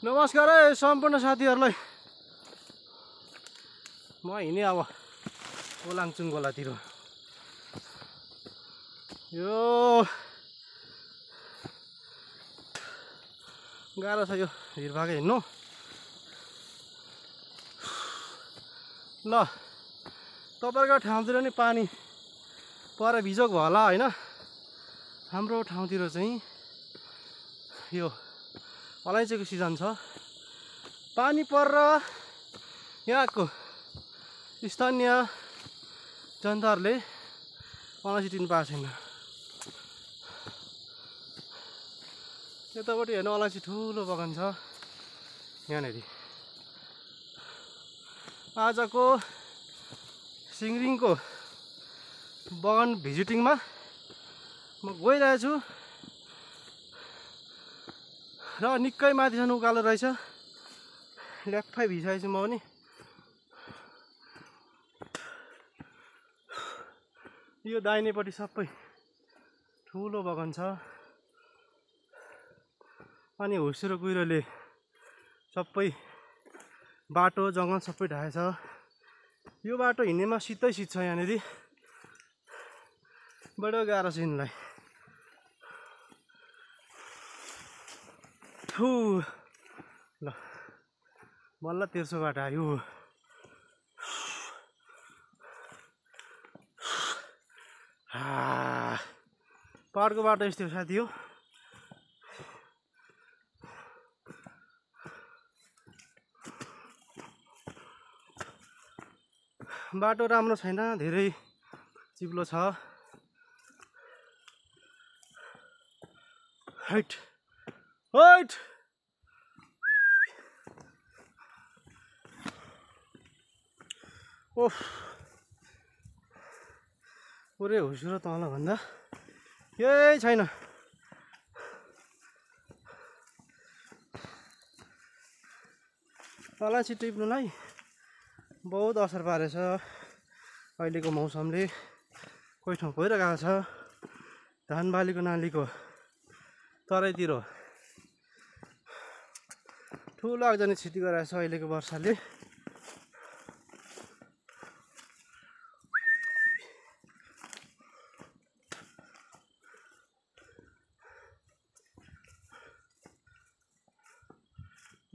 नमस्कार है सम्पूर्ण साथीहरूलाई। म हिँडेँ अब ओलाङचुङ गोलातिर। यो गाह्रो छ यो हिँडभागै हिँड्नु। ल तपाईँको ठाउँतिर नि पानी पर भिजोक भयो होला होइन। हाम्रो ठाउँतिर चाहिँ यो अलैँचीको सिजन छ। पानी परेर यहाँको स्थानीय जनताहरूले अलैँची टिप्नु पाएको छैन। यतापट्टि हेर्नु अलैँची ठुलो बगान छ यहाँनिर। आजको सिङरिङको बगान भिजिटिङमा म गइरहेको छु र निकै माथिसम्म उकालो रहेछ। ल्याप्पै भिजाएछु म पनि। यो दाहिनेपट्टि सबै ठुलो बगान छ अनि हुस्से र कुहिरोले सबै बाटो जङ्गल सबै ढाकेछ। यो बाटो हिँड्नेमा शीतै शीत छ यहाँनिर। बडो गाह्रो छ हिँड्नलाई। ल बल्ल तेर्सो बाटो आयो। पहाडको बाटो यस्तो हो साथी हो। बाटो राम्रो छैन, धेरै चिप्लो छ। हाइट हाइट ओफ पुरै हुस्यो र तल भन्दा केही छैन। अलैँची टिप्नुलाई बहुत असर पारेछ अहिलेको मौसमले। कोही ठाउँ पहिरो गएको छ। धान बालीको नालीको तराईतिर ठुलो आगजनी क्षति गराएछ अहिलेको वर्षाले।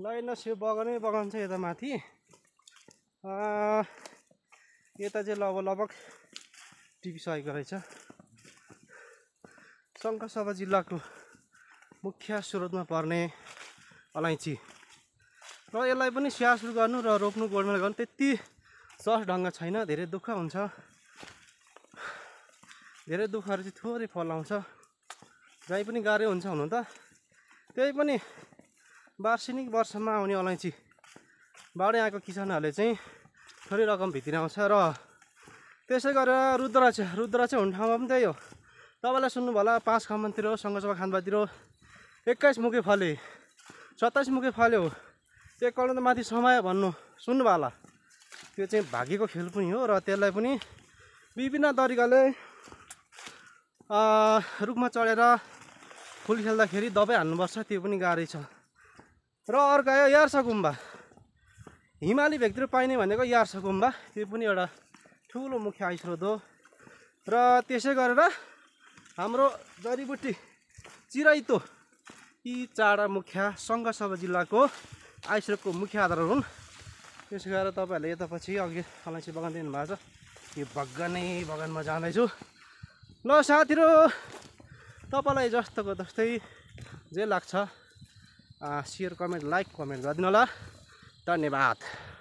लाइनस यो बगानै बगान छ यता माथि। यता चाहिँ लगभग टिपिसकेको रहेछ। सङ्खुवासभा जिल्लाको मुख्य स्रोतमा पर्ने अलैँची र यसलाई पनि स्याहार सुरु गर्नु र रोप्नु गोडमेल गर्नु त्यति सहज ढङ्ग छैन। धेरै दुःख हुन्छ। धेरै दुःखहरू चाहिँ थोरै फल आउँछ। जहीँ पनि गाह्रै हुन्छ हुनु त। त्यही पनि वार्षिक वर्षमा आउने अलैँची बाढी आएको किसानहरूले चाहिँ थोरै रकम भित्र आउँछ। र त्यसै गरेर रुद्राक्ष हुने ठाउँमा पनि त्यही हो। तपाईँलाई सुन्नुभयो होला 5 कमानतिर सङ्घसभा खानबातिर 21 मुखे फले 27 मुखे फल्यो। एक करोड माथि समय भन्नु सुन्नुभयो होला। त्यो चाहिँ भाग्यको खेल पनि हो र त्यसलाई पनि विभिन्न तरिकाले रुखमा चढेर फुल खेल्दाखेरि दबाई हाल्नुपर्छ। त्यो पनि गाह्रै छ। र अर्को आयो यार्सा गुम्बा। हिमाली भेगतिर पाइने भनेको यार्सा गुम्बा। त्यो पनि एउटा ठुलो मुख्य आय स्रोत हो। र त्यसै गरेर हाम्रो जडीबुटी चिराइतो यी चारवटा मुख्य सङ्घसभा जिल्लाको आय स्रोतको मुख्य आधारहरू हुन्। त्यसै गरेर तपाईँहरूले यता पछि अघि अलैँची बगान देख्नु भएको छ। यो बगानमा जाँदैछु। ल साथीहरू तपाईँलाई जस्तोको जस्तै जे लाग्छ सेयर कमेन्ट लाइक कमेन्ट गरिदिनु होला। धन्यवाद।